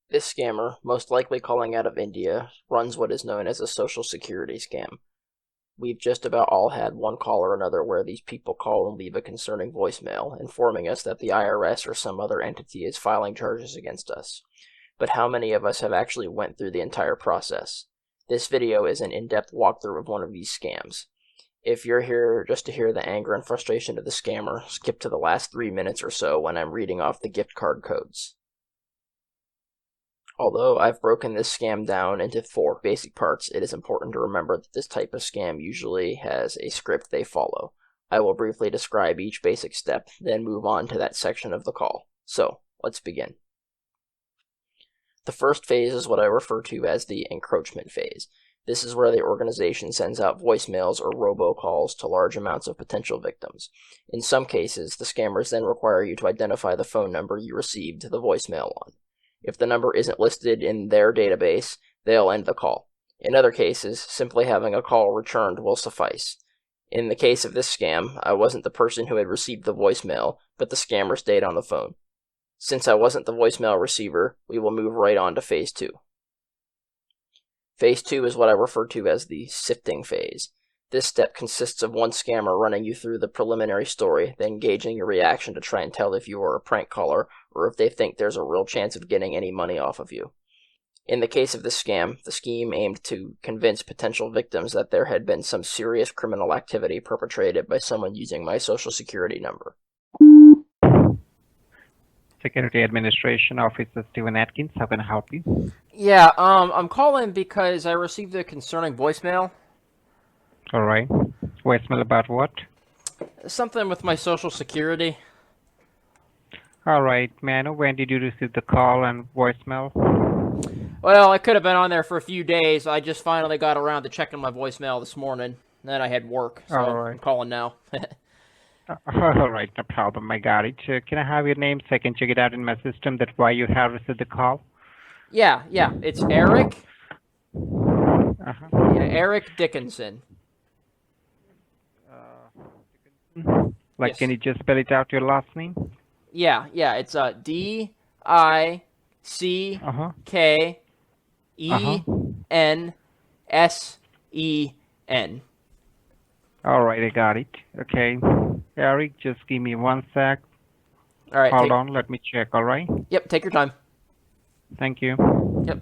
This scammer, most likely calling out of India, runs what is known as a social security scam. We've just about all had one call or another where these people call and leave a concerning voicemail, informing us that the IRS or some other entity is filing charges against us. But how many of us have actually went through the entire process? This video is an in-depth walkthrough of one of these scams. If you're here just to hear the anger and frustration of the scammer, skip to the last 3 minutes or so when I'm reading off the gift card codes. Although I've broken this scam down into 4 basic parts, it is important to remember that this type of scam usually has a script they follow. I will briefly describe each basic step, then move on to that section of the call. So, let's begin. The first phase is what I refer to as the encroachment phase. This is where the organization sends out voicemails or robocalls to large amounts of potential victims. In some cases, the scammers then require you to identify the phone number you received the voicemail on. If the number isn't listed in their database, they'll end the call. In other cases, simply having a call returned will suffice. In the case of this scam, I wasn't the person who had received the voicemail, but the scammer stayed on the phone. Since I wasn't the voicemail receiver, we will move right on to Phase 2. Phase 2 is what I refer to as the sifting phase. This step consists of one scammer running you through the preliminary story, then gauging your reaction to try and tell if you are a prank caller or if they think there's a real chance of getting any money off of you. In the case of this scam, the scheme aimed to convince potential victims that there had been some serious criminal activity perpetrated by someone using my social security number. Security Administration Officer Steven Atkins, how can I help you? Yeah, I'm calling because I received a concerning voicemail. All right. Voicemail about what? Something with my social security. All right, may I know when did you receive the call and voicemail? Well, I could have been on there for a few days. I just finally got around to checking my voicemail this morning. Then I had work, so All I'm right. calling now. All right, no problem. I got it. Can I have your name so I can check it out in my system that why you have received the call? Yeah, it's Eric. Uh-huh. Yeah, Eric Dickinson. Like, Yes. can you just spell it out, your last name? Yeah, it's Uh-huh. Dickkensen. All right, I got it. Okay. Eric, just give me 1 sec. All right, Hold on, let me check, all right? Yep, take your time. Thank you. Yep.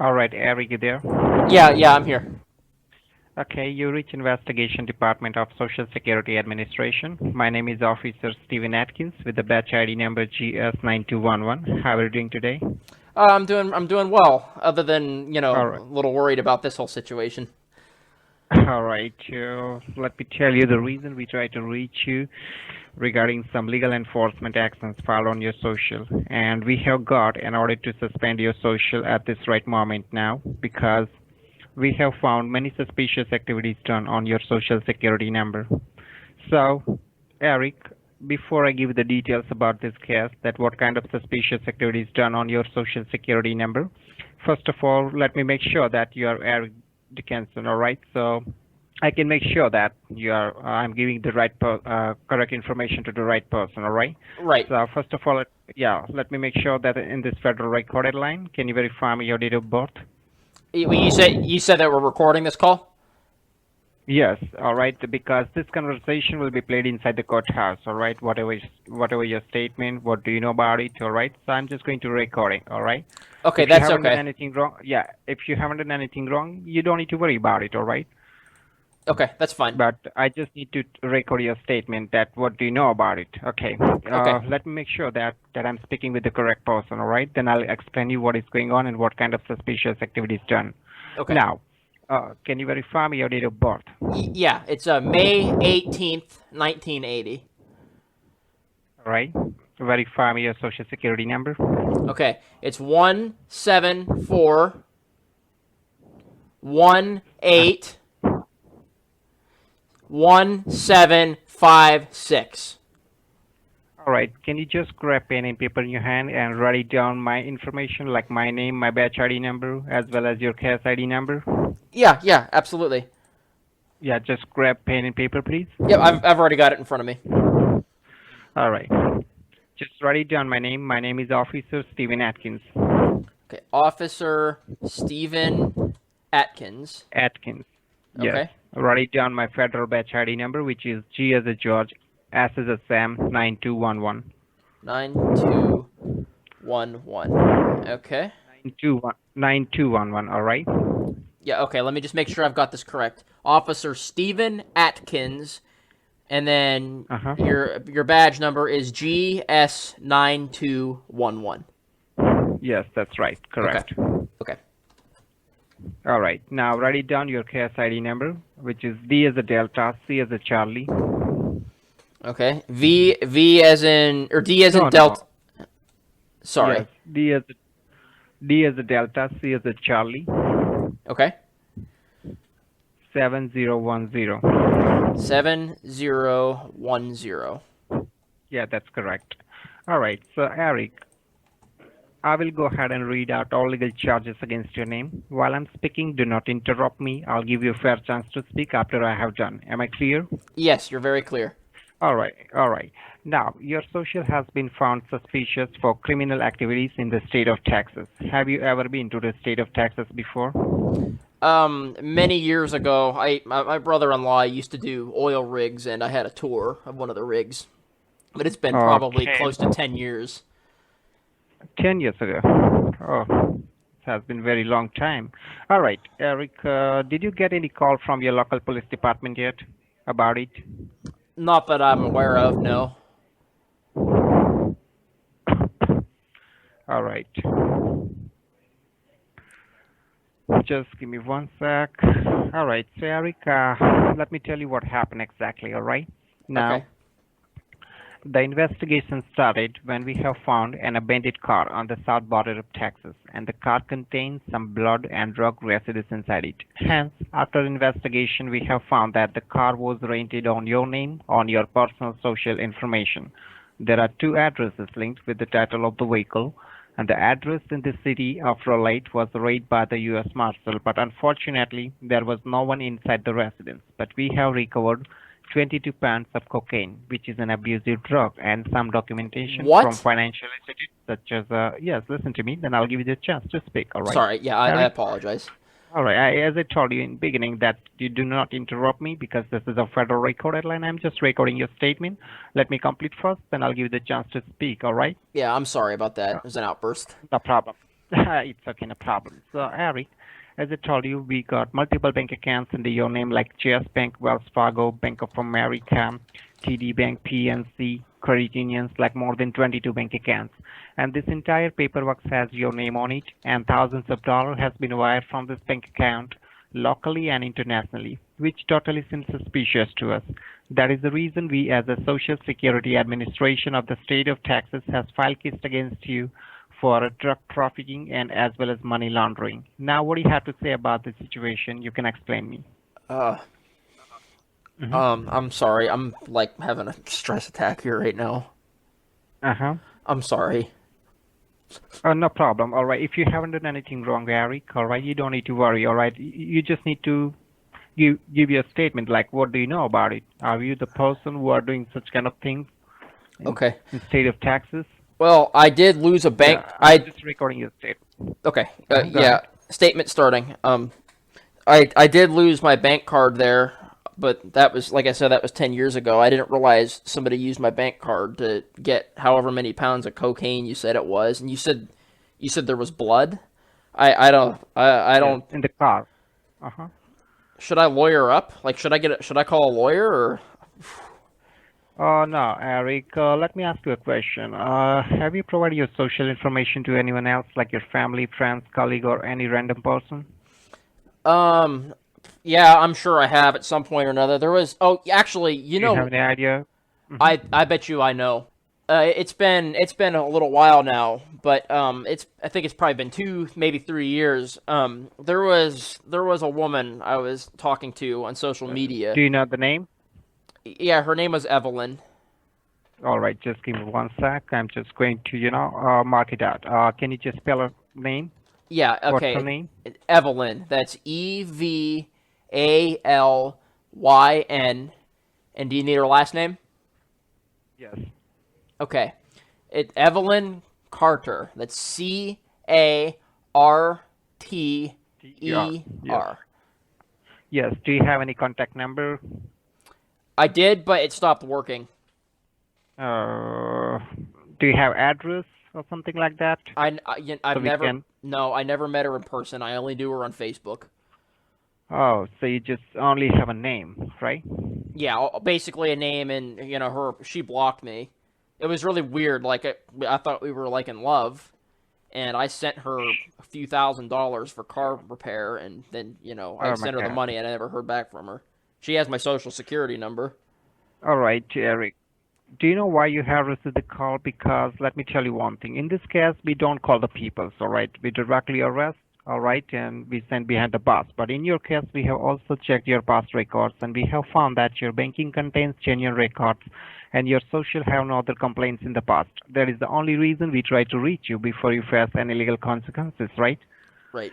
All right, Eric, you there? Yeah, I'm here. Okay, you reach Investigation Department of Social Security Administration. My name is Officer Steven Atkins with the batch ID number GS9211. How are you doing today? I'm doing well. Other than All a right. little worried about this whole situation. All right. Let me tell you the reason we try to reach you regarding some legal enforcement actions filed on your social. And we have got an order to suspend your social at this right moment now because we have found many suspicious activities done on your social security number. So, Eric, before I give the details about this case, that what kind of suspicious activities done on your social security number, first of all, let me make sure that you are Eric Dickinson, all right? So I can make sure that I'm giving the right, correct information to the right person, all right? Right. So first of all, let me make sure that in this federal recorded line, can you verify me your date of birth? You said that we're recording this call? Yes, all right, because this conversation will be played inside the courthouse, all right? Whatever your statement, what do you know about it, all right? So I'm just going to record it, all right? Okay, If you that's haven't done okay. anything wrong, if you haven't done anything wrong, you don't need to worry about it, all right? Okay, that's fine. But I just need to record your statement that what do you know about it, okay? Okay. Let me make sure that I'm speaking with the correct person, all right? Then I'll explain you what is going on and what kind of suspicious activities done. Okay. Now, can you verify me your date of birth? Yeah, it's May 18th, 1980. All right. Verify me your social security number. Okay, it's 174181756. All right. Can you just grab pen and paper in your hand and write it down my information, like my name, my batch ID number, as well as your case ID number? Yeah, absolutely. Yeah, just grab pen and paper, please. Yep, I've already got it in front of me. All right. Just write it down. My name. My name is Officer Stephen Atkins. Okay, Officer Stephen Atkins. Atkins. Yes. Okay, Write it down. My federal badge ID number, which is G as a George, S as a Sam, 9211. 9211. Okay. 9211. All right. Yeah, okay, let me just make sure I've got this correct. Officer Stephen Atkins, and then Uh huh. your badge number is GS9211. Yes, that's right. Okay. Correct. Okay. All right. Now write it down. Your case ID number, which is D as a Delta, C as a Charlie. Okay. V as in or D as in No, no. Delta. Sorry. Yes. D as a Delta, C as a Charlie. Okay. 7010. 7010. Yeah, that's correct. All right. So, Eric, I will go ahead and read out all legal charges against your name. While I'm speaking, do not interrupt me. I'll give you a fair chance to speak after I have done. Am I clear? Yes, you're very clear. All right, all right. Now, your social has been found suspicious for criminal activities in the state of Texas. Have you ever been to the state of Texas before? Many years ago, my brother-in-law used to do oil rigs, and I had a tour of one of the rigs. But it's been probably Okay, close to 10 years. 10 years ago. Oh, it has been a very long time. All right, Eric, did you get any call from your local police department yet about it? Not that I'm aware of, no. All right. Just give me one sec. All right, so Eric, let me tell you what happened exactly, all right? Okay. Now, the investigation started when we have found an abandoned car on the south border of Texas, and the car contains some blood and drug residues inside it. Hence, after investigation, we have found that the car was rented on your name on your personal social information. There are two addresses linked with the title of the vehicle, and the address in the city of Raleigh was raided by the U.S. Marshal, but unfortunately, there was no one inside the residence. But we have recovered 22 pounds of cocaine, which is an abusive drug, and some documentation from What? financial institutes such as, yes, listen to me, then I'll give you the chance to speak, all right? Sorry, yeah, I Eric? apologize. All right, as I told you in the beginning that you do not interrupt me because this is a federal recorded line. I'm just recording your statement. Let me complete first, then I'll give you the chance to speak, all right? Yeah, I'm sorry about that. It was an outburst. No problem. It's okay, no problem. So, Eric, as I told you, we got multiple bank accounts under your name like Chase Bank, Wells Fargo, Bank of America, TD Bank, PNC, credit unions, like more than 22 bank accounts. And this entire paperwork has your name on it, and thousands of dollars has been wired from this bank account locally and internationally, which totally seems suspicious to us. That is the reason we, as the Social Security Administration of the state of Texas, has filed case against you for drug trafficking and as well as money laundering. Now, what do you have to say about the situation? You can explain me. Uh, I'm sorry. I'm like having a stress attack here right now. Uh-huh. I'm sorry. No problem. All right. If you haven't done anything wrong, Eric, all right, you don't need to worry. All right. You just need to give your statement. Like, what do you know about it? Are you the person who are doing such kind of things Okay. in state of Texas? Well, I did lose a bank. Yeah, I'm just recording your statement. Okay. Go Yeah. ahead. Statement starting. I did lose my bank card there, but that was like I said, that was 10 years ago. I didn't realize somebody used my bank card to get however many pounds of cocaine you said it was, and you said there was blood. I Yes, don't. in the car. Uh-huh. Should I lawyer up? Like, should I call a lawyer or? No, Eric, let me ask you a question. Have you provided your social information to anyone else, like your family, friends, colleague, or any random person? Um, yeah, I'm sure I have at some point or another. There was. Oh, actually, Do you have any idea? Mm-hmm. I bet you I know. It's been a little while now, but I think it's probably been 2, maybe 3 years. There was a woman I was talking to on social media. Do you know the name? Yeah, her name was Evelyn. All right, just give me one sec. I'm just going to, mark it out. Can you just spell her name? Yeah, What's her okay. name? Evelyn. That's Evalyn. And do you need her last name? Yes. Okay. Evelyn Carter. That's Carter. Yeah. Yes. Yes. Do you have any contact number? I did, but it stopped working. Uh, do you have address or something like that? I've So we never can. no, I never met her in person. I only knew her on Facebook. Oh, so you just only have a name, right? Yeah, basically a name, and she blocked me. It was really weird. Like I thought we were like in love, and I sent her a few $1,000s for car repair, and then I Oh my sent her the God. money, and I never heard back from her. She has my social security number. All right, Eric. Do you know why you have received the call? Because let me tell you one thing. In this case, we don't call the people, all right? We directly arrest, all right, and we send behind the bars. But in your case, we have also checked your past records, and we have found that your banking contains genuine records, and your social have no other complaints in the past. That is the only reason we try to reach you before you face any legal consequences, right? Right.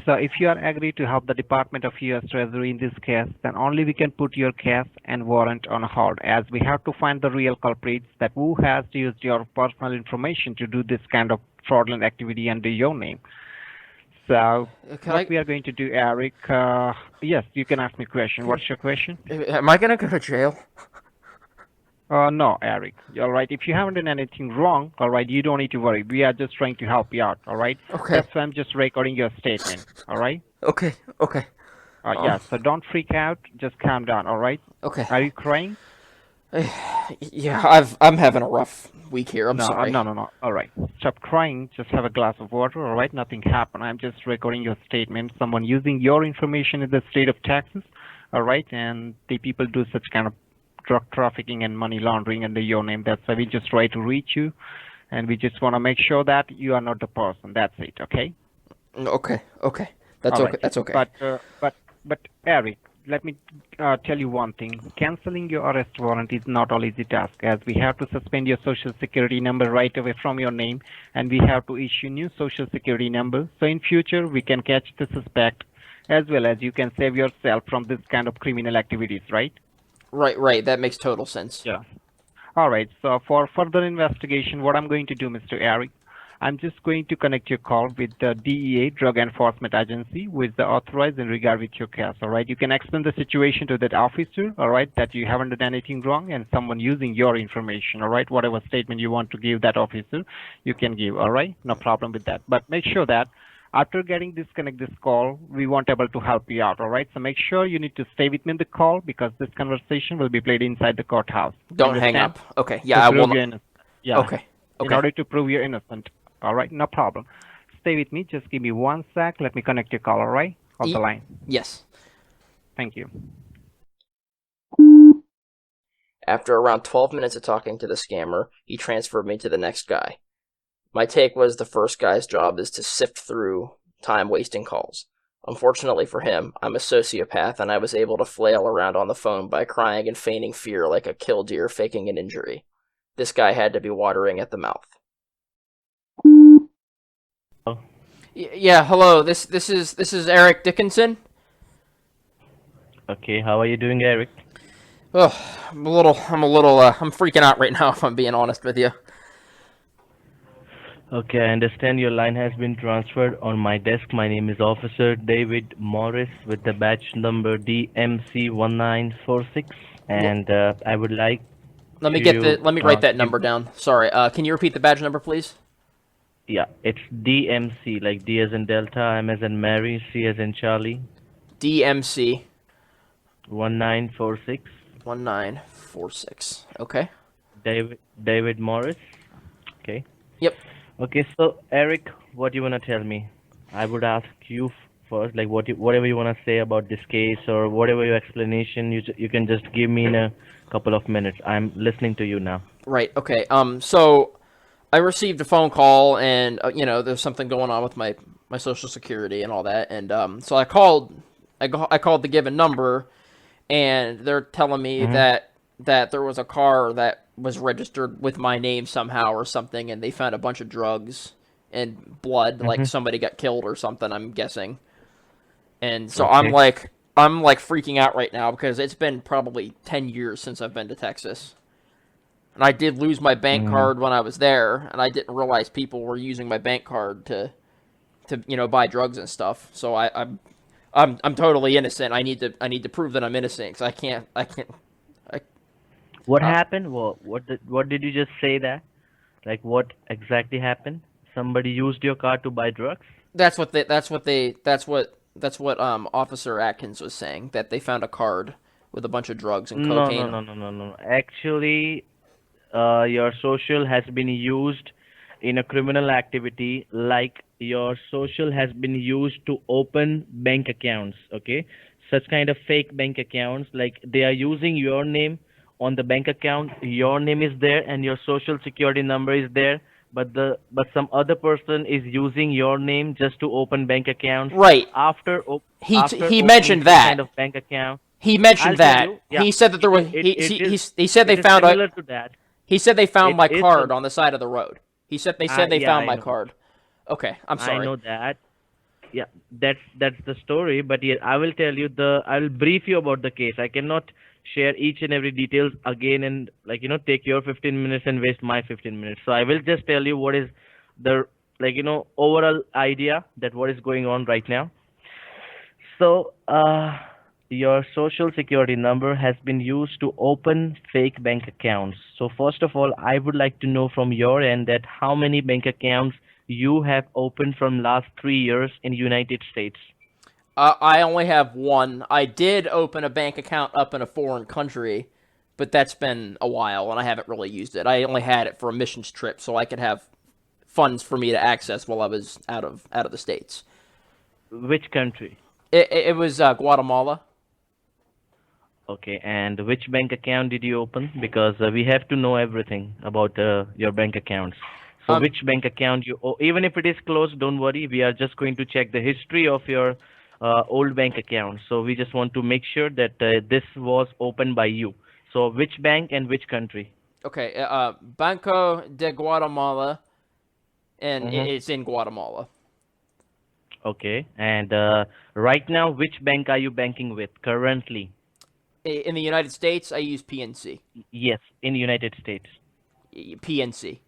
So if you are agreed to help the Department of U.S. Treasury in this case, then only we can put your case and warrant on hold, as we have to find the real culprits that who has used your personal information to do this kind of fraudulent activity under your name. So Can what I? we are going to do, Eric, yes, you can ask me a question. What's your question? Am I gonna go to jail? No, Eric. All right. If you haven't done anything wrong, all right, you don't need to worry. We are just trying to help you out. All right. Okay. That's why I'm just recording your statement. All right. Okay. Okay. Yeah, so don't freak out. Just calm down, all right? Okay. Are you crying? Yeah, I'm having a rough week here. I'm No, sorry. no, no, no. All right. Stop crying. Just have a glass of water, all right? Nothing happened. I'm just recording your statement. Someone using your information in the state of Texas, all right? And the people do such kind of drug trafficking and money laundering under your name. That's why we just try to reach you, and we just want to make sure that you are not the person. That's it, okay? Okay. Okay. That's All okay. right. That's okay. But Eric, let me tell you one thing. Canceling your arrest warrant is not an easy task, as we have to suspend your social security number right away from your name, and we have to issue new social security number. So in future, we can catch the suspect, as well as you can save yourself from this kind of criminal activities, right? Right. Right. That makes total sense. Yeah. All right. So for further investigation, what I'm going to do, Mr. Eric, I'm just going to connect your call with the DEA, Drug Enforcement Agency, who is the authorized in regard with your case. All right. You can explain the situation to that officer. All right. That you haven't done anything wrong and someone using your information. All right. Whatever statement you want to give that officer, you can give. All right. No problem with that. But make sure that after getting this call, we won't able to help you out. All right. So make sure you need to stay with me in the call, because this conversation will be played inside the courthouse. Don't hang Understand? up. Okay. To Yeah, I will prove not. you're innocent. Yeah. Okay. In Okay. order to prove you're innocent. All right. No problem. Stay with me. Just give me one sec. Let me connect your call. All right. Hold the line. Yes. Thank you. After around 12 minutes of talking to the scammer, he transferred me to the next guy. My take was the first guy's job is to sift through time-wasting calls. Unfortunately for him, I'm a sociopath, and I was able to flail around on the phone by crying and feigning fear like a killdeer faking an injury. This guy had to be watering at the mouth. Oh, Yeah, hello. This is Eric Dickinson. okay, how are you doing, Eric? Oh, I'm freaking out right now, if I'm being honest with you. Okay, I understand your line has been transferred on my desk. My name is Officer David Morris with the badge number DMC1946, and I would like Let me write that give, number down. Sorry. Can you repeat the badge number, please? yeah, it's DMC, like D as in Delta, M as in Mary, C as in Charlie, DMC 1946. 1946. Okay. David Morris. Okay. Yep. Okay, so Eric, what you wanna tell me? I would ask you first, like whatever you wanna say about this case, or whatever your explanation, you can just give me in a couple of minutes. I'm listening to you now. Right. Okay. So I received a phone call, and there's something going on with my social security and all that, and so I called. I called the given number, and they're telling me Mm-hmm. that there was a car that was registered with my name somehow or something, and they found a bunch of drugs and blood, like Mm-hmm. somebody got killed or something, I'm guessing. And so Okay. I'm like freaking out right now, because it's been probably 10 years since I've been to Texas. And I did lose my bank Mm. card when I was there, and I didn't realize people were using my bank card to buy drugs and stuff. So I'm totally innocent. I need to prove that I'm innocent because I What uh, happened? What did you just say that? Like what exactly happened? Somebody used your card to buy drugs? that's what Officer Atkins was saying, that they found a card with a bunch of drugs and No, no, cocaine. no, no, no, no. Actually, your social has been used in a criminal activity, like your social has been used to open bank accounts, okay? Such kind of fake bank accounts, like they are using your name on the bank account, your name is there and your social security number is there, but some other person is using your name just to open bank accounts. Right. After He opening mentioned such kind that. of bank account, He mentioned I'll tell that. you, yeah, He said that there was he said they it is found a similar to that. he said they found It my is card some. on the side of the road. They said they Yeah, found I my know. card. Okay, I'm I sorry. know that. Yeah, that's the story. But yeah, I will tell you I will brief you about the case. I cannot share each and every details again and take your 15 minutes and waste my 15 minutes. So I will just tell you what is the overall idea that what is going on right now. So, your social security number has been used to open fake bank accounts. So, first of all, I would like to know from your end that how many bank accounts you have opened from last 3 years in United States. I only have one. I did open a bank account up in a foreign country, but that's been a while and I haven't really used it. I only had it for a missions trip so I could have funds for me to access while I was out of the states. Which country? It was Guatemala. Okay, and which bank account did you open? Because we have to know everything about your bank accounts. So, Um, which bank account even if it is closed, don't worry. We are just going to check the history of your old bank account. So, we just want to make sure that this was opened by you. So, which bank and which country? okay, Banco de Guatemala, and Mm-hmm. it's in Guatemala. Okay, and right now, which bank are you banking with currently? In the United States, I use PNC. Yes, in United States. PNC.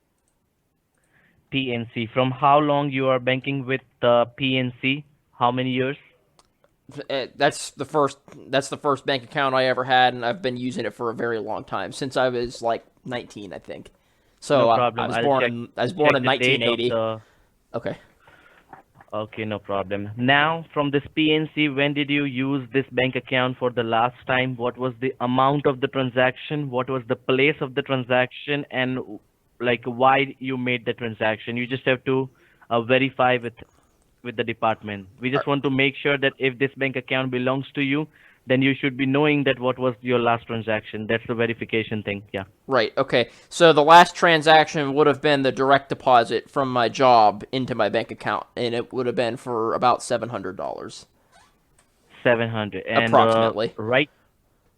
PNC. From how long you are banking with PNC? How many years? That's the first. That's the first bank account I ever had, and I've been using it for a very long time since I was like 19, I think. No So problem. I'll I was born check in the date of 1980. the. Okay. Okay, no problem. Now, from this PNC, when did you use this bank account for the last time? What was the amount of the transaction? What was the place of the transaction? And like why you made the transaction? You just have to verify with the department. We just want to make sure that if this bank account belongs to you, then you should be knowing that what was your last transaction. That's the verification thing. Yeah. Right. Okay. So the last transaction would have been the direct deposit from my job into my bank account, and it would have been for about $700, 700. And approximately. right.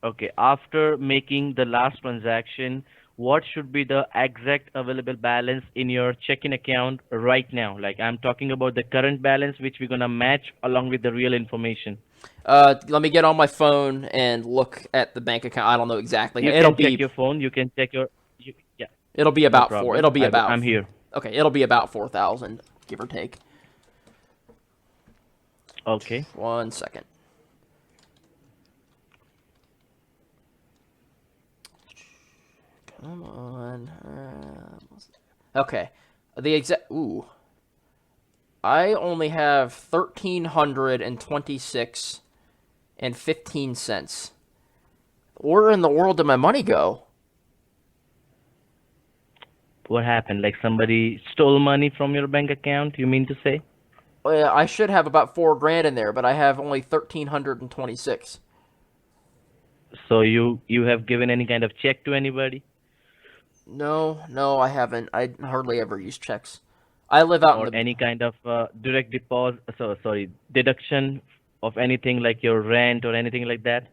Okay. After making the last transaction, what should be the exact available balance in your checking account right now? Like I'm talking about the current balance, which we're gonna match along with the real information. Let me get on my phone and look at the bank account. I don't know exactly. You can check your phone. You can check your. Yeah, It'll be no about four. problem. It'll be about I'm here. okay. It'll be about 4,000, give or take. Okay. 1 second. Come on. Okay. The exact. Ooh. I only have 1,326 and 15 cents. Where in the world did my money go? What happened? Like somebody stole money from your bank account? You mean to say? Well, I should have about 4 grand in there, but I have only 1,326. So you have given any kind of check to anybody No, I haven't. I hardly ever use checks. I live out in or the. any kind of direct deposit? So sorry, deduction of anything like your rent or anything like that?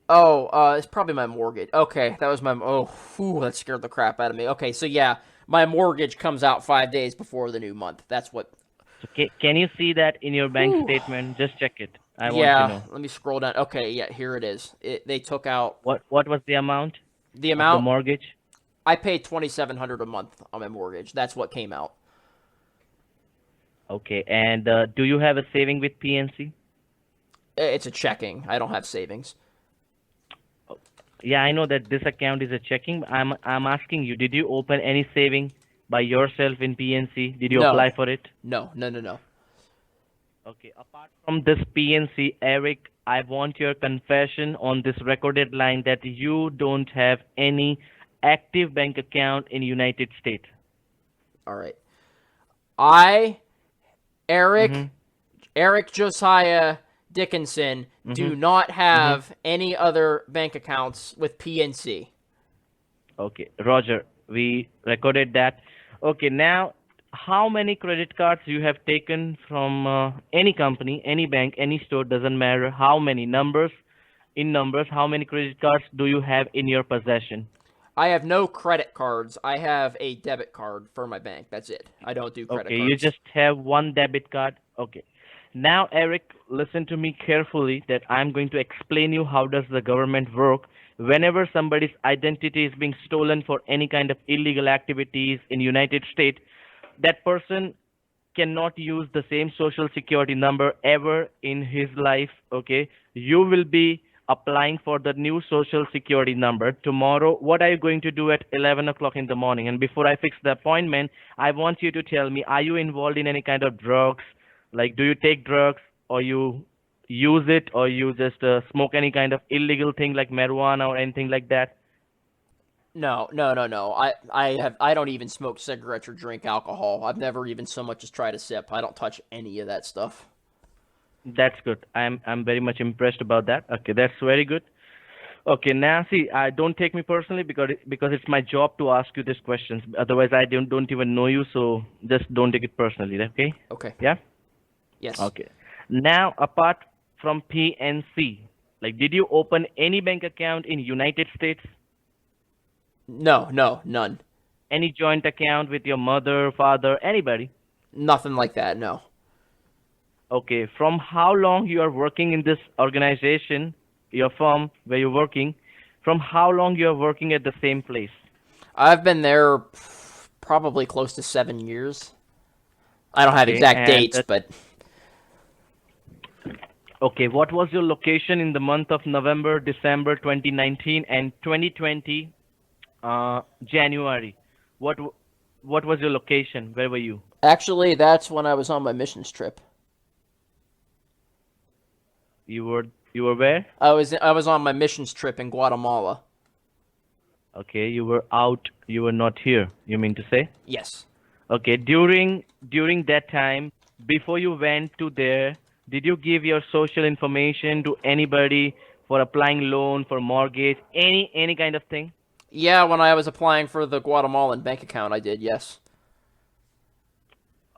Oh, it's probably my mortgage. Okay, that was my. Oh, whew, that scared the crap out of me. Okay, so yeah, my mortgage comes out 5 days before the new month. That's what. So can you see that in your bank Whew. statement? Just check it. I want to Yeah, know. let me scroll down. Okay, yeah, here it is. They took out What was the amount the of the amount. mortgage? I pay $2,700 a month on my mortgage. That's what came out. Okay, and do you have a saving with PNC? It's a checking. I don't have savings. Yeah, I know that this account is a checking. I'm asking you, did you open any saving by yourself in PNC? Did you apply No, for it? no. Okay, apart from this PNC, Eric, I want your confession on this recorded line that you don't have any active bank account in United States. All right. I, Mhm. Eric, Eric Josiah Dickinson, do Mhm. not Mhm. have any other bank accounts with PNC. Okay, Roger, we recorded that. Okay, now how many credit cards you have taken from any company, any bank, any store, doesn't matter how many numbers, in numbers, how many credit cards do you have in your possession? I have no credit cards. I have a debit card for my bank. That's it. I don't do credit Okay, you cards. just have one debit card. Okay. Now, Eric, listen to me carefully that I'm going to explain you how does the government work. Whenever somebody's identity is being stolen for any kind of illegal activities in United States, that person cannot use the same social security number ever in his life. Okay, you will be applying for the new social security number tomorrow. What are you going to do at 11 o'clock in the morning? And before I fix the appointment, I want you to tell me, are you involved in any kind of drugs? Like, do you take drugs, or you use it, or you just smoke any kind of illegal thing like marijuana or anything like that? No. I don't even smoke cigarettes or drink alcohol. I've never even so much as tried a sip. I don't touch any of that stuff. That's good. I'm very much impressed about that. Okay, that's very good. Okay, now see, I don't take me personally because it's my job to ask you these questions. Otherwise, I don't even know you, so just don't take it personally. Okay? Okay. Yeah. Yes. Okay. Now, apart from PNC, like, did you open any bank account in United States? No, none. Any joint account with your mother, father, anybody? Nothing like that. No. Okay. From how long you are working in this organization, your firm where you're working? From how long you are working at the same place? I've been there probably close to 7 years. I don't have Okay, exact and dates, but okay, what was your location in the month of November, December 2019 and 2020 January? What what was your location? Where were you? actually, that's when I was on my missions trip. You were where? I was on my missions trip in Guatemala. Okay, you were out. You were not here. You mean to say? Yes. Okay, during that time, before you went to there, did you give your social information to anybody for applying loan, for mortgage, any kind of thing? Yeah, when I was applying for the Guatemalan bank account, I did. Yes.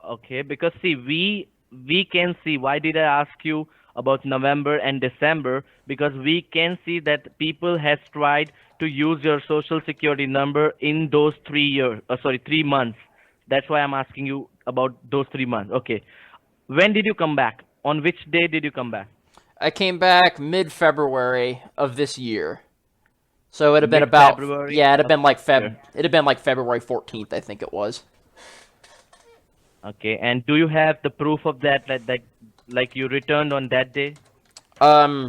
Okay, because see, we can see. Why did I ask you about November and December? Because we can see that people has tried to use your social security number in those 3 years. Sorry, 3 months. That's why I'm asking you about those 3 months. Okay, when did you come back? On which day did you come back? I came back mid-February of this year. So it'd have been Mid about, February yeah, of this year. It'd have been like February 14th, I think it was. Okay, and do you have the proof of that, like you returned on that day?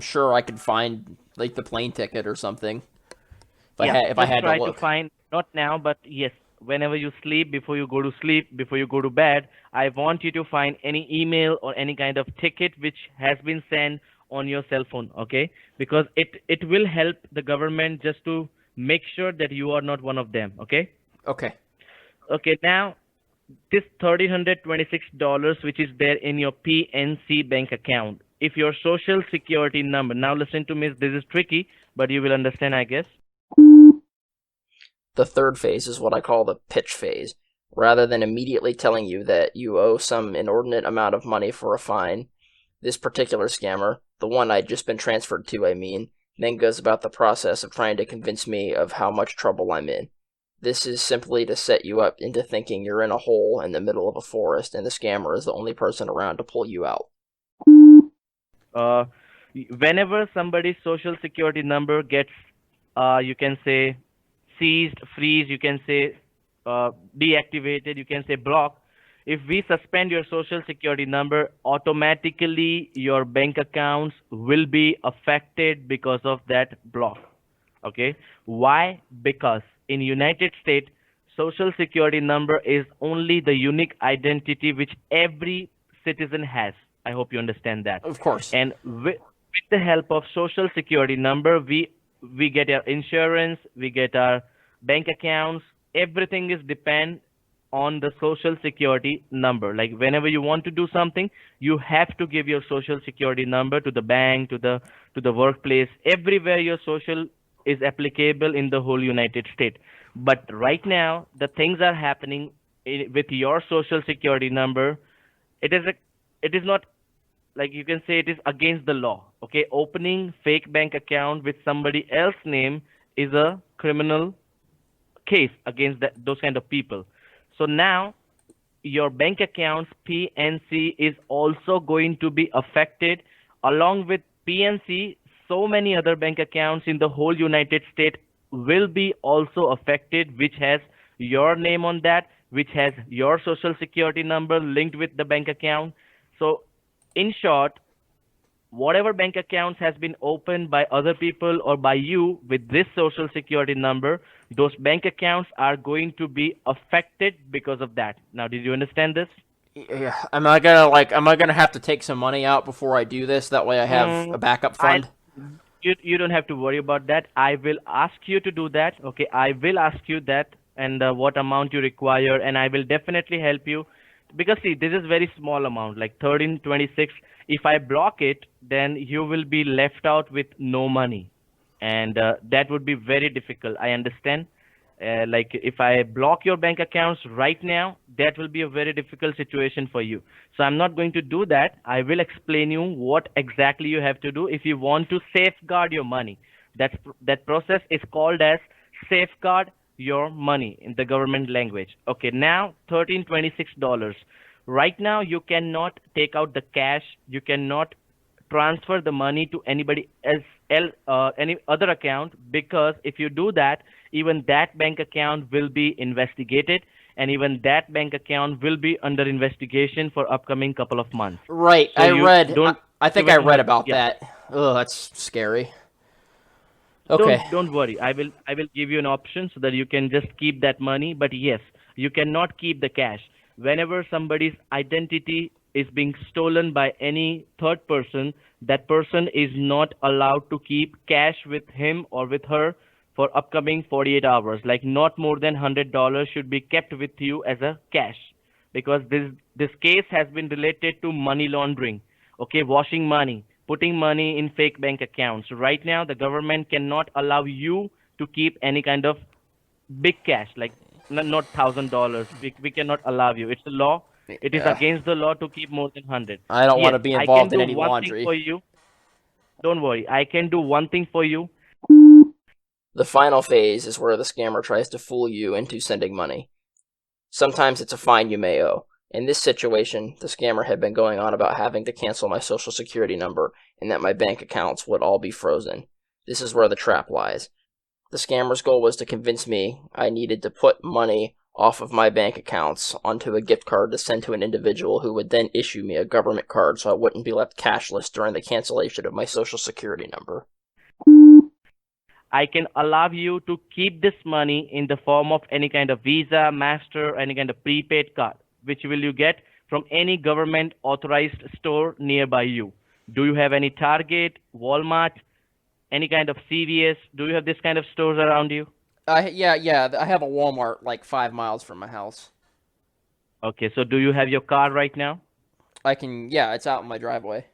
Sure I could find like the plane ticket or something Yeah, if I just had to try to look. find, not now, but yes, whenever you sleep, before you go to sleep, before you go to bed, I want you to find any email or any kind of ticket which has been sent on your cell phone, okay? Because it will help the government just to make sure that you are not one of them, okay? Okay. Okay, now this $1,326 which is there in your PNC bank account, if your social security number, now listen to me, this is tricky, but you will understand, I guess. The third phase is what I call the pitch phase. Rather than immediately telling you that you owe some inordinate amount of money for a fine, this particular scammer, the one I'd just been transferred to, I mean, then goes about the process of trying to convince me of how much trouble I'm in. This is simply to set you up into thinking you're in a hole in the middle of a forest and the scammer is the only person around to pull you out. Uh, whenever somebody's social security number gets, you can say, seized, freeze, you can say deactivated, you can say block. If we suspend your social security number, automatically your bank accounts will be affected because of that block. Okay, why? Because in United States, social security number is only the unique identity which every citizen has. I hope you understand that. Of course. And with the help of social security number, we get our insurance, we get our bank accounts. Everything is depend on the social security number. Like whenever you want to do something, you have to give your social security number to the bank, to the workplace, everywhere your social is applicable in the whole United States. But right now, the things are happening with your social security number. It is not, like you can say, it is against the law. Okay, opening fake bank account with somebody else's name is a criminal case against those kind of people. So now your bank accounts PNC is also going to be affected. Along with PNC, so many other bank accounts in the whole United States will be also affected, which has your name on that, which has your social security number linked with the bank account. So in short, whatever bank accounts has been opened by other people or by you with this social security number, those bank accounts are going to be affected because of that. Now, did you understand this? Yeah. Am I gonna have to take some money out before I do this? That way I have a backup I fund. you don't have to worry about that. I will ask you to do that. Okay, I will ask you that and what amount you require, and I will definitely help you. Because see, this is very small amount, like 1326. If I block it, then you will be left out with no money, and that would be very difficult. I understand. Like if I block your bank accounts right now, that will be a very difficult situation for you. So I'm not going to do that. I will explain you what exactly you have to do if you want to safeguard your money. That process is called as safeguard your money in the government language. Okay, now $1326. Right now you cannot take out the cash. You cannot transfer the money to anybody any other account, because if you do that, even that bank account will be investigated, and even that bank account will be under investigation for upcoming couple of months. Right. So you don't I think I even read have, about yeah, that. Oh, that's scary. Okay. don't worry. I will give you an option so that you can just keep that money. But yes, you cannot keep the cash. Whenever somebody's identity is being stolen by any third person, that person is not allowed to keep cash with him or with her for upcoming 48 hours. Like not more than $100 should be kept with you as a cash, because this case has been related to money laundering. Okay, washing money, putting money in fake bank accounts. Right now, the government cannot allow you to keep any kind of big cash, like not $1,000. We cannot allow you. It's a law. It is Yeah. against the law to keep more than 100. I don't want Yes, to be I can involved in do any one thing laundry. for you. Don't worry. I can do one thing for you. The final phase is where the scammer tries to fool you into sending money. Sometimes it's a fine you may owe. In this situation, the scammer had been going on about having to cancel my social security number and that my bank accounts would all be frozen. This is where the trap lies. The scammer's goal was to convince me I needed to put money off of my bank accounts onto a gift card to send to an individual who would then issue me a government card so I wouldn't be left cashless during the cancellation of my social security number. I can allow you to keep this money in the form of any kind of Visa, Master, any kind of prepaid card, which will you get from any government authorized store nearby you. Do you have any Target, Walmart, any kind of CVS? Do you have this kind of stores around you? Yeah, I have a Walmart like 5 miles from my house. Okay, so do you have your card right now? Yeah, it's out in my driveway.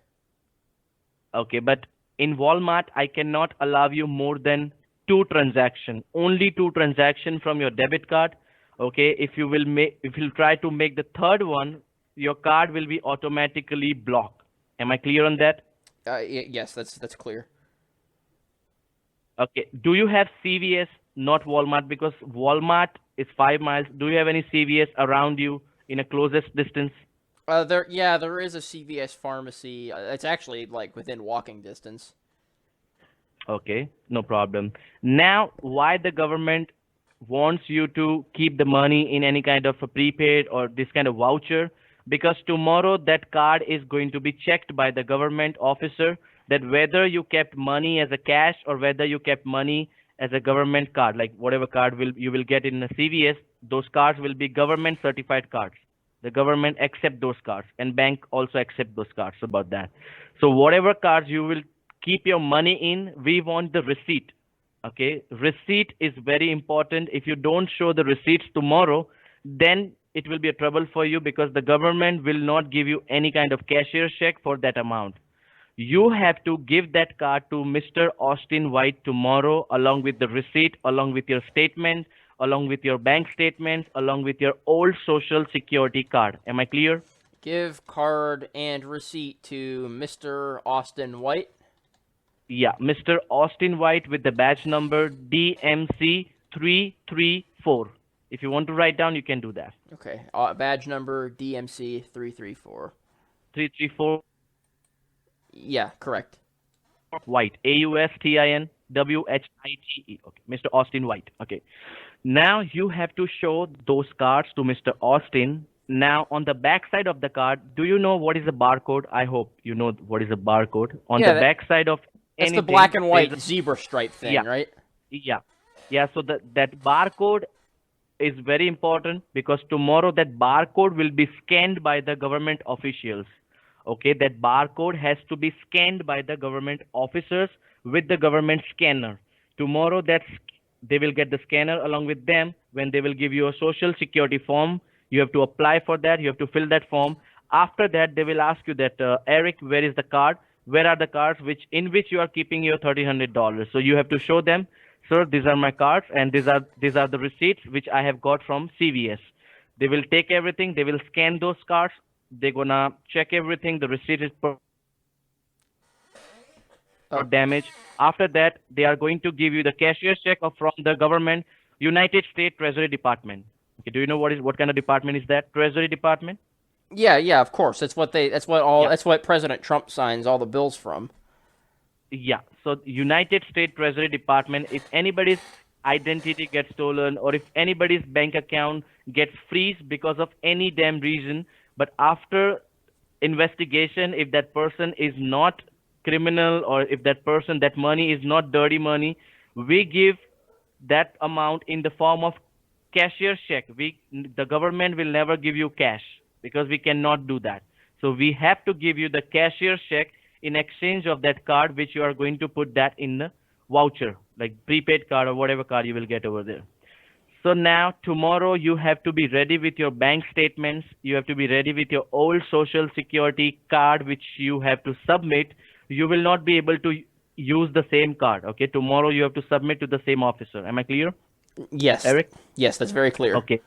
Okay, but in Walmart, I cannot allow you more than two transaction, only two transaction from your debit card. Okay, if you try to make the third one, your card will be automatically blocked. Am I clear on that? Yes, that's clear. Okay, do you have CVS, not Walmart? Because Walmart is 5 miles. Do you have any CVS around you in a closest distance? There is a CVS pharmacy. It's actually like within walking distance. Okay, no problem. Now, why the government wants you to keep the money in any kind of a prepaid or this kind of voucher, because tomorrow that card is going to be checked by the government officer, that whether you kept money as a cash or whether you kept money as a government card, like whatever card will you will get in a CVS, those cards will be government certified cards. The government accept those cards and bank also accept those cards about that. So whatever cards you will keep your money in, we want the receipt. Okay, receipt is very important. If you don't show the receipts tomorrow, then it will be a trouble for you, because the government will not give you any kind of cashier check for that amount. You have to give that card to Mr. Austin White tomorrow, along with the receipt, along with your statement, along with your bank statements, along with your old social security card. Am I clear? Give card and receipt to Mr. Austin White. Yeah, Mr. Austin White with the badge number DMC 334. If you want to write down, you can do that. Okay. Badge number DMC 334. 334. Yeah, correct. White. AUSTIN WHITE. Okay. Mr. Austin White. Okay. Now you have to show those cards to Mr. Austin. Now on the back side of the card, do you know what is a barcode? I hope you know what is a barcode. On Yeah, the back side of That's anything, the black and white there's zebra stripe thing, Yeah. right? yeah. Yeah, so that barcode is very important, because tomorrow that barcode will be scanned by the government officials. Okay, that barcode has to be scanned by the government officers with the government scanner. Tomorrow they will get the scanner along with them. When they will give you a social security form, you have to apply for that, you have to fill that form. After that, they will ask you that, Eric, where is the card? Where are the cards in which you are keeping your $1,300? So you have to show them, sir, these are my cards, and these are the receipts which I have got from CVS. They will take everything, they will scan those cards, they're gonna check everything, the receipt is damage. After that, they are going to give you the cashier's check from the government, United States Treasury Department. Okay, do you know what kind of department is that? Treasury Department? Yeah, of course. That's what Yeah. that's what President Trump signs all the bills from. Yeah. So United States Treasury Department, if anybody's identity gets stolen or if anybody's bank account gets freeze because of any damn reason, but after investigation, if that person is not criminal or if that money is not dirty money, we give that amount in the form of cashier's check. The government will never give you cash, because we cannot do that. So we have to give you the cashier's check in exchange of that card, which you are going to put that in the voucher, like prepaid card or whatever card you will get over there. So now tomorrow you have to be ready with your bank statements. You have to be ready with your old social security card, which you have to submit. You will not be able to use the same card. Okay, tomorrow you have to submit to the same officer. Am I clear? Yes. Eric? Yes, that's very clear. Okay.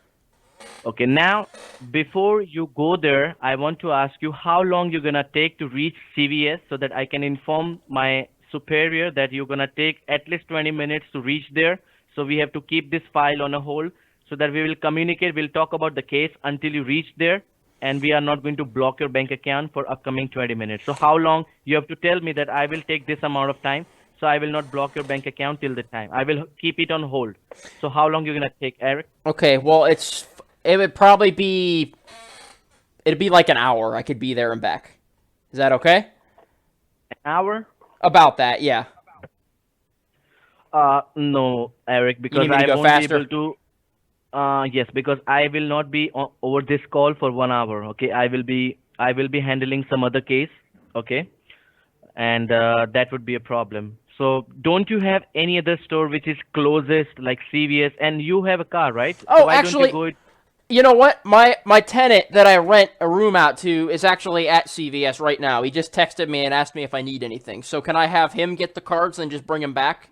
Okay, now before you go there, I want to ask you how long you're gonna take to reach CVS, so that I can inform my superior that you're gonna take at least 20 minutes to reach there. So we have to keep this file on a hold, so that we will communicate, we'll talk about the case until you reach there, and we are not going to block your bank account for upcoming 20 minutes. So how long? You have to tell me that I will take this amount of time, so I will not block your bank account till the time. I will keep it on hold. So how long you're gonna take, Eric? Okay, well, it'd be like an hour. I could be there and back. Is that okay? An hour? About that, yeah. No, Eric, because need me to I go won't faster? be able to. Yes, because I will not be over this call for 1 hour. Okay, I will be handling some other case. Okay, and that would be a problem. So don't you have any other store which is closest, like CVS? And you have a car, right? Oh, So why actually, don't you go? You know what? My tenant that I rent a room out to is actually at CVS right now. He just texted me and asked me if I need anything. So can I have him get the cards and just bring them back?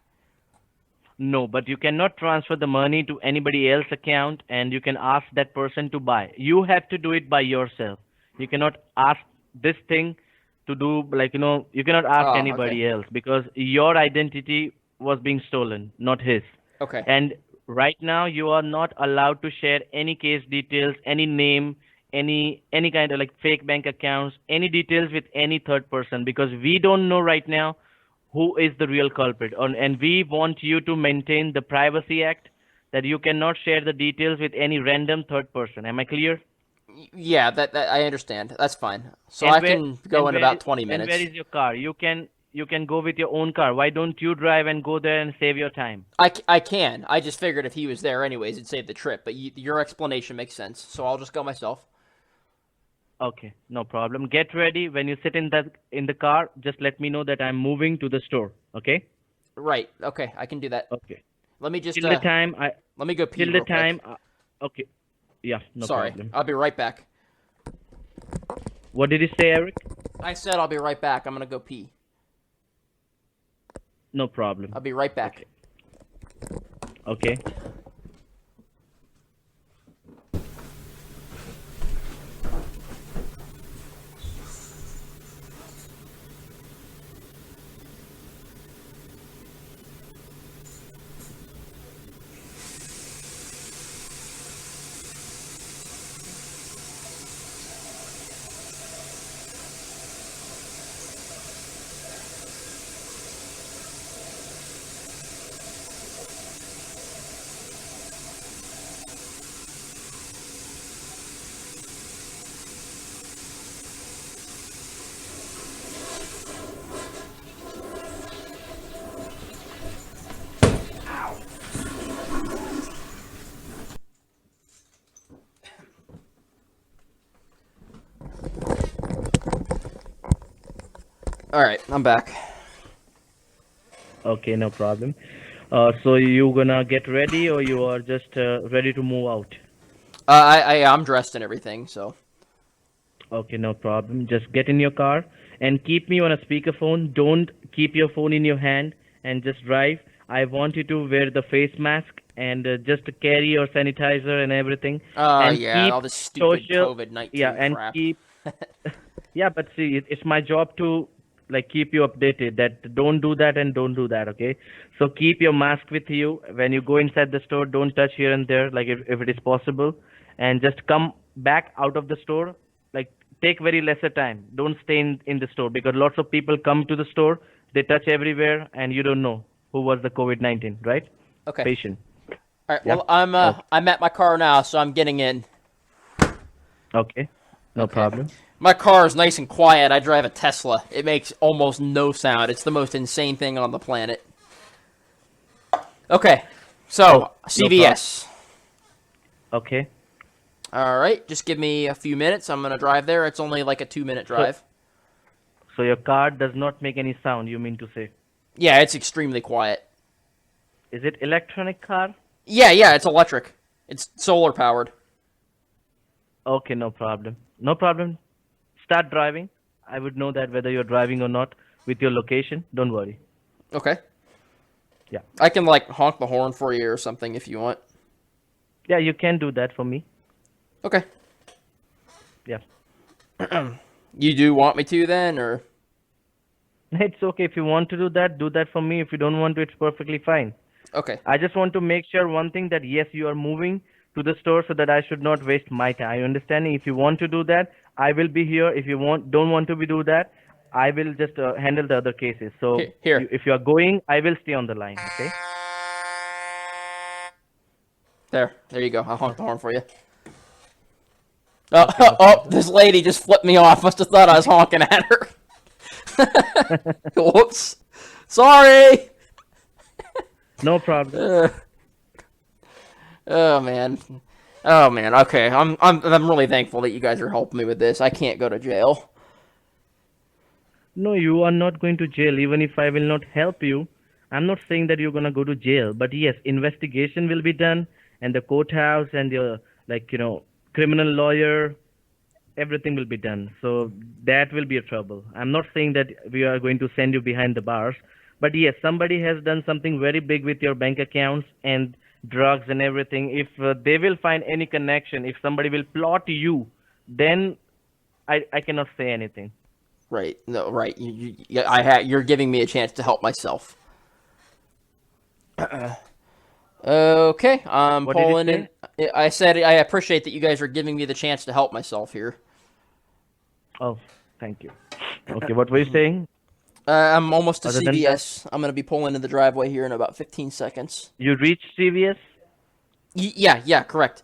No, but you cannot transfer the money to anybody else's account, and you can ask that person to buy. You have to do it by yourself. You cannot ask this thing to do, like, you cannot ask Oh, anybody else, because your identity was being stolen, not his. Okay. And right now you are not allowed to share any case details, any name, any kind of like fake bank accounts, any details with any third person, because we don't know right now who is the real culprit. And we want you to maintain the Privacy Act, that you cannot share the details with any random third person. Am I clear? Yeah, that I understand. That's fine. So And I where can go in about 20 and where minutes. is your car? You can go with your own car. Why don't you drive and go there and save your time? I can. I just figured if he was there anyways, it'd save the trip. But your explanation makes sense, so I'll just go myself. Okay, no problem. Get ready. When you sit in the car, just let me know that I'm moving to the store. Okay? Right. Okay, I can do that. Okay. Let me just Till the time I let me go pee till the real quick. time. Okay. Yeah, no Sorry. problem. I'll be right back. What did you say, Eric? I said I'll be right back. I'm gonna go pee. No problem. I'll be right back. Okay. All right, I'm back. Okay, no problem. So you gonna get ready, or you are just ready to move out? I'm dressed and everything, so. Okay, no problem. Just get in your car and keep me on a speakerphone. Don't keep your phone in your hand and just drive. I want you to wear the face mask and just carry your sanitizer and everything. And Yeah, keep all this stupid social. COVID-19 Yeah, and crap. keep. Yeah, but see, it's my job to like keep you updated. That don't do that and don't do that. Okay. So keep your mask with you when you go inside the store. Don't touch here and there, like if it is possible, and just come back out of the store. Like take very lesser time. Don't stay in the store because lots of people come to the store. They touch everywhere, and you don't know who was the COVID-19, right? Okay. Patient. All right. Yeah. Well, I'm Okay. I'm at my car now, so I'm getting in. Okay. No Okay. problem. My car is nice and quiet. I drive a Tesla. It makes almost no sound. It's the most insane thing on the planet. Okay. So, No CVS. Okay. All right. Just give me a few minutes. I'm going to drive there. It's only like a 2-minute drive. So your car does not make any sound, you mean to say? Yeah, it's extremely quiet. Is it electronic car? Yeah, it's electric. It's solar powered. Okay, no problem. No problem. Start driving. I would know that whether you're driving or not with your location. Don't worry. Okay. Yeah. I can like honk the horn for you or something if you want. Yeah, you can do that for me. Okay. Yeah. You do want me to then, or? It's okay. If you want to do that for me. If you don't want to, it's perfectly fine. Okay. I just want to make sure one thing that yes, you are moving to the store so that I should not waste my time. You understanding? If you want to do that, I will be here. If you don't want to do that, I will just handle the other cases. So Here. if you are going, I will stay on the line. Okay? There you go. I'll honk the horn for you. Okay, no problem. This lady just flipped me off. Must have thought I was honking at her. Whoops. Sorry. No problem. Oh man. Oh man. Okay. I'm really thankful that you guys are helping me with this. I can't go to jail. No, you are not going to jail. Even if I will not help you, I'm not saying that you're gonna go to jail. But yes, investigation will be done, and the courthouse and your criminal lawyer, everything will be done. So that will be a trouble. I'm not saying that we are going to send you behind the bars, but yes, somebody has done something very big with your bank accounts and drugs and everything. If they will find any connection, if somebody will plot you, then I cannot say anything. Right. No. Right. You're giving me a chance to help myself. Okay. I'm What did you pulling say? in. I said I appreciate that you guys are giving me the chance to help myself here. Oh, thank you. Okay, what were you saying? I'm almost to Other than that, CVS. I'm gonna be pulling in the driveway here in about 15 seconds. you reached CVS? Yeah, correct.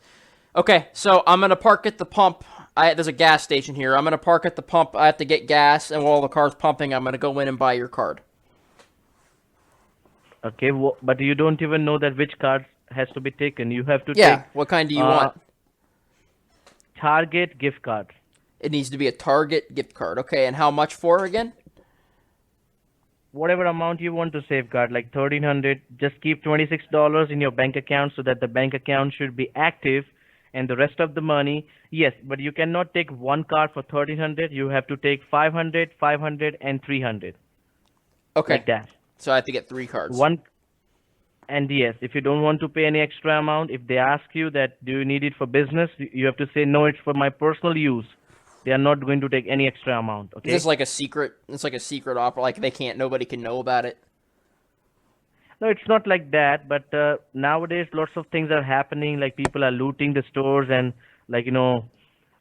Okay, so I'm gonna park at the pump. There's a gas station here. I'm gonna park at the pump. I have to get gas, and while the car's pumping, I'm gonna go in and buy your card. Okay, but you don't even know that which card has to be taken. You have to take Yeah, what kind do you uh, want? Target gift card. It needs to be a Target gift card. Okay, and how much for again? Whatever amount you want to safeguard, like 1,300, just keep $26 in your bank account so that the bank account should be active, and the rest of the money, yes, but you cannot take one card for 1,300. You have to take 500, 500, and 300, Okay, like that. so I have to get 3 cards. One, and yes, if you don't want to pay any extra amount, if they ask you that do you need it for business, you have to say no, it's for my personal use. They are not going to take any extra amount. Is Okay. this like a secret? It's like a secret offer. Like nobody can know about it. No, it's not like that, but nowadays lots of things are happening. Like people are looting the stores and like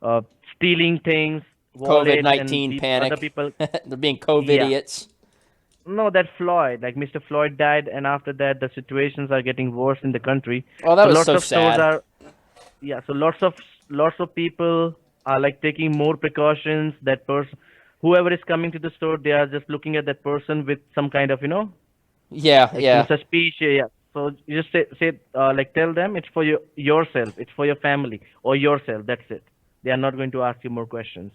uh, stealing things, COVID wallets, and 19 other panic. people. They're being COVID Yeah, idiots. no, that Floyd, like Mr. Floyd died, and after that the situations are getting worse in the country. Oh, that So was lots so of stores sad. are, yeah. So lots of people are like taking more precautions. That person, whoever is coming to the store, they are just looking at that person with some kind of Yeah, like yeah. suspicious. Yeah. So you just like tell them it's for yourself, it's for your family or yourself. That's it. They are not going to ask you more questions.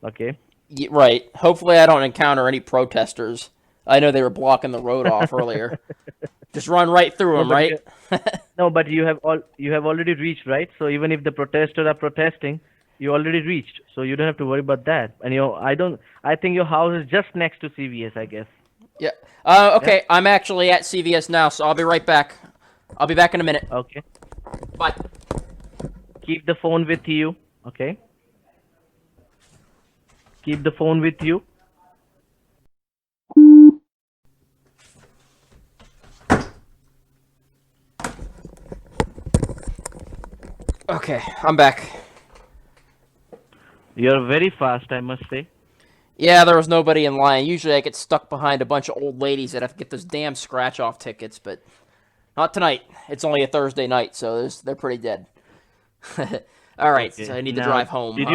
Okay. Right. Hopefully, I don't encounter any protesters. I know they were blocking the road off earlier. Just run right through No, them, but right? you have already reached, right? So even if the protesters are protesting, you already reached. So you don't have to worry about that. And I think your house is just next to CVS, I guess. Yeah. Yeah. Okay, I'm actually at CVS now, so I'll be right back. I'll be back in a minute. Okay. Bye. Keep the phone with you. Okay. Keep the phone with you. Okay, I'm back. You're very fast, I must say. Yeah, there was nobody in line. Usually I get stuck behind a bunch of old ladies that have to get those damn scratch-off tickets, but not tonight. It's only a Thursday night, so they're pretty dead. All right, so Okay. I need to Now, drive home. did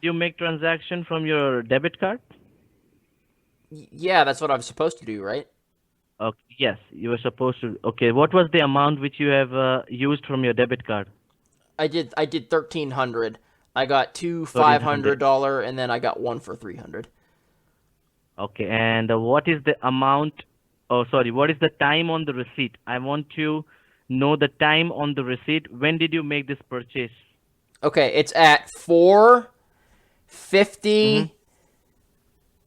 you make transaction from your debit card? Yeah, that's what I'm supposed to do, right? Okay. Yes, you were supposed to. Okay. What was the amount which you have used from your debit card? I did 1,300. I got two 1,300. $500, and then I got one for 300. Okay. And what is the amount? Oh, sorry. What is the time on the receipt? I want to know the time on the receipt. When did you make this purchase? Okay, it's at 4:50,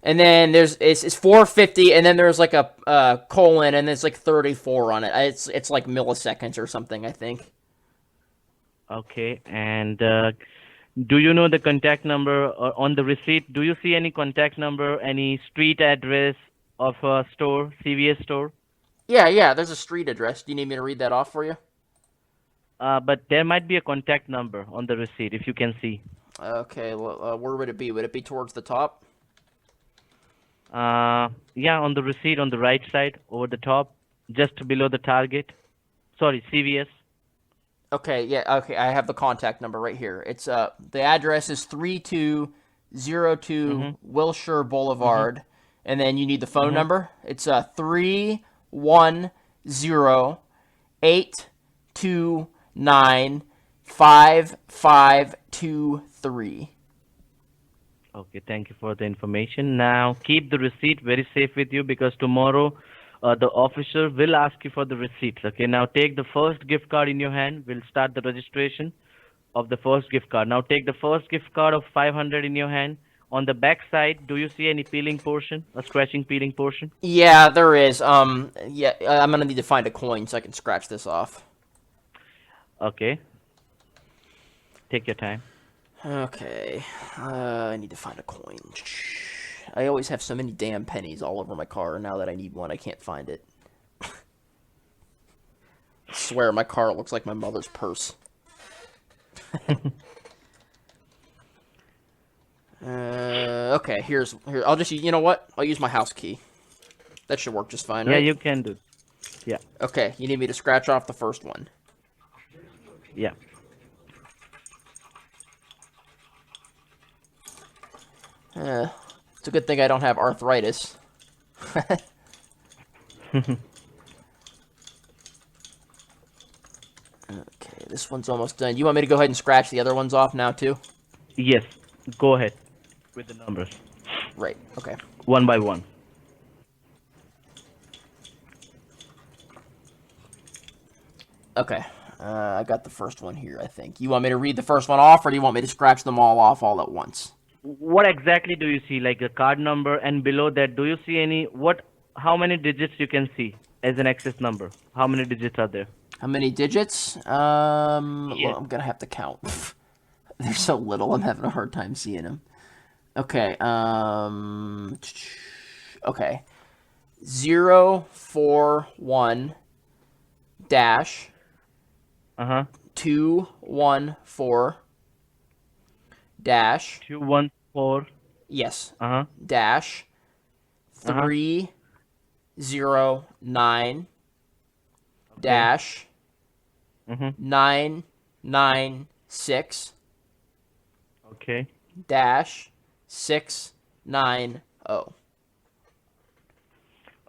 and then it's 4:50, and then there's like a colon, and there's like 34 on it. It's like milliseconds or something, I think. Okay. And do you know the contact number on the receipt? Do you see any contact number, any street address of a store, CVS store? Yeah, there's a street address. Do you need me to read that off for you? But there might be a contact number on the receipt if you can see. Okay, well, where would it be? Would it be towards the top? Yeah, on the receipt on the right side, over the top, just below the Target. Sorry, CVS. Okay, yeah, okay, I have the contact number right here. It's the address is 3202 Wilshire Boulevard, and then you need the phone number. It's 310-829-5523. Okay, thank you for the information. Now keep the receipt very safe with you because tomorrow the officer will ask you for the receipts. Okay, now take the first gift card in your hand. We'll start the registration of the first gift card. Now take the first gift card of 500 in your hand. On the back side, do you see any peeling portion, a scratching peeling portion? Yeah, there is. Yeah, I'm gonna need to find a coin so I can scratch this off. Okay, take your time. Okay, I need to find a coin. I always have so many damn pennies all over my car, and now that I need one, I can't find it. I swear, my car looks like my mother's purse. Okay, here. I'll just, you know what? I'll use my house key. That should work just fine, Yeah, right? you can do. Yeah. Okay, you need me to scratch off the first one. Yeah. It's a good thing I don't have arthritis. Okay, this one's almost done. You want me to go ahead and scratch the other ones off now, too? Yes. Go ahead with the numbers. Right, okay. One by one. Okay, I got the first one here, I think. You want me to read the first one off, or do you want me to scratch them all off all at once? What exactly do you see? Like a card number, and below that, do you see any, how many digits you can see as an excess number? How many digits are there? How many digits? Yes. Well, I'm gonna have to count. They're so little, I'm having a hard time seeing them. Okay, okay. 041 dash Uh-huh. 214 dash 214. yes Uh-huh. dash Uh-huh. 309 Okay. dash Mm-hmm. 996 Okay. dash 690.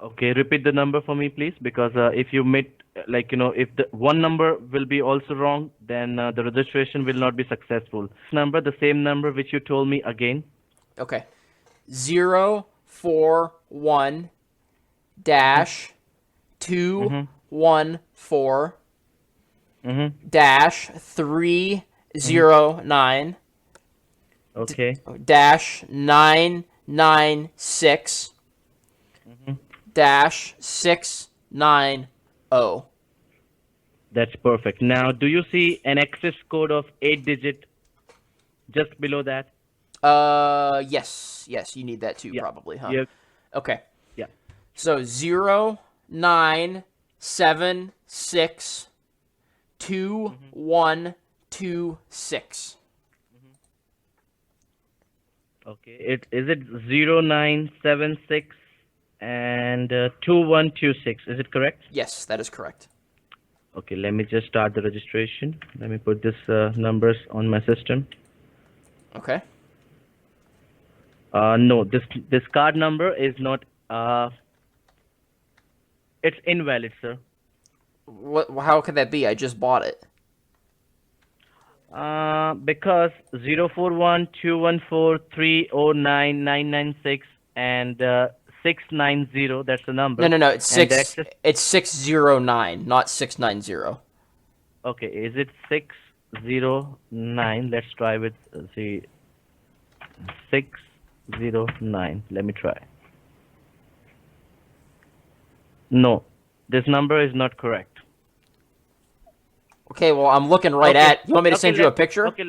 Okay, repeat the number for me, please, because if you if the one number will be also wrong, then the registration will not be successful. Number, the same number which you told me again. Okay. 041 dash 214 Mm-hmm. dash 309 Okay. dash 996 Mm-hmm. dash 690. That's perfect. Now, do you see an access code of 8-digit just below that? Yes, you need that too, Yeah. probably, huh? Yeah. Okay. Yeah. So 0976 2126. Okay. Is it 0976 and 2126? Is it correct? Yes, that is correct. Okay. Let me just start the registration. Let me put this numbers on my system. Okay. No, this card number is not. It's invalid, sir. What? How could that be? I just bought it. Because 0412143099996 and 690. That's the number. No. It's And the six. access. It's 609, not 690. Okay, is it 609? Let's try with the 609. Let me try. No, this number is not correct. Okay. Well, I'm looking right Okay. at. You want me to send you a picture? Okay,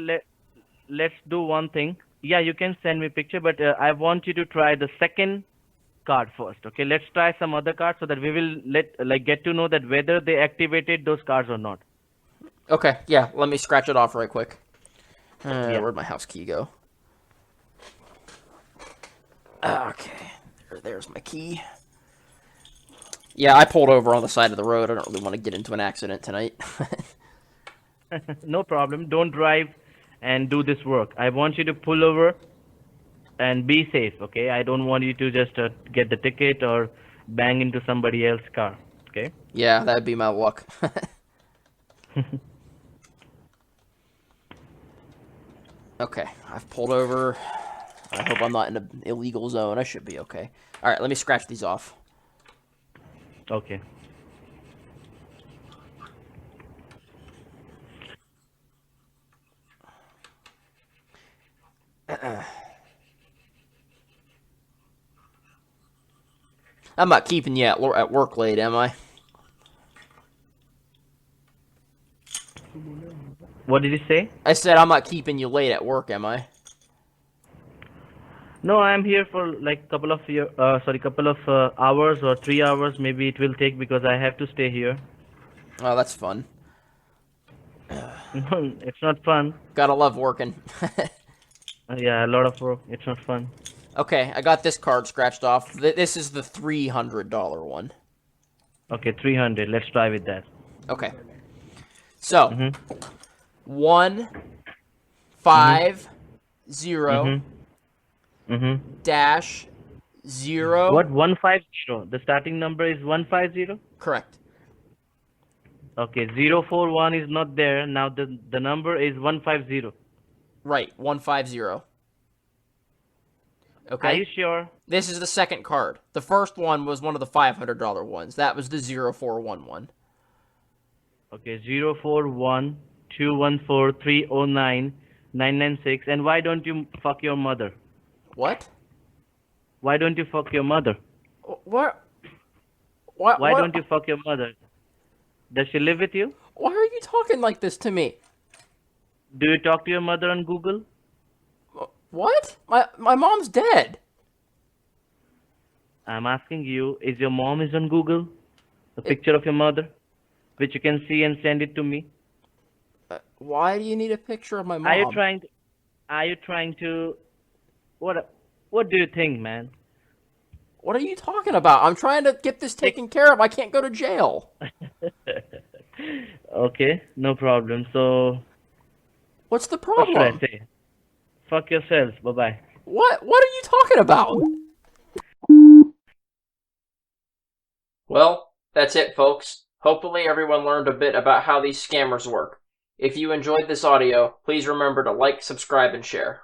let's do one thing. Yeah, you can send me a picture, but I want you to try the second card first. Okay, let's try some other cards so that we will get to know that whether they activated those cards or not. Okay. Yeah. Let me scratch it off right quick. Yeah. Where'd my house key go? Okay. There's my key. Yeah, I pulled over on the side of the road. I don't really want to get into an accident tonight. No problem. Don't drive and do this work. I want you to pull over and be safe, okay? I don't want you to just get the ticket or bang into somebody else's car, okay? Yeah, that'd be my luck. Okay, I've pulled over. I hope I'm not in an illegal zone. I should be okay. All right, let me scratch these off. Okay. I'm not keeping you at work late, am I? What did you say? I said I'm not keeping you late at work, am I? No, I'm here for like couple of hours or 3 hours. Maybe it will take because I have to stay here. Oh, that's fun. It's not fun. Gotta love working. Yeah, a lot of work. It's not fun. Okay, I got this card scratched off. This is the $300 one. Okay, 300. Let's try with that. Okay. So, 150 dash 0. What 150? The starting number is 150? Correct. Okay, 041 is not there. Now the number is 150. Right, 150. Okay. Are you sure? This is the second card. The first one was one of the $500 ones. That was the 041 one. Okay, 041 214 309 996. And why don't you fuck your mother? What? Why don't you fuck your mother? What? Why don't you fuck your mother? Does she live with you? Why are you talking like this to me? Do you talk to your mother on Google? What? My mom's dead. I'm asking you, is your mom is on Google? A picture of your mother, which you can see and send it to me. Why do you need a picture of my mom? Are you trying to? What do you think, man? What are you talking about? I'm trying to get this taken care of. I can't go to jail. Okay, no problem. So, What's the what should I problem? say? Fuck yourselves. Bye-bye. What are you talking about? Well, that's it, folks. Hopefully everyone learned a bit about how these scammers work. If you enjoyed this audio, please remember to like, subscribe, and share.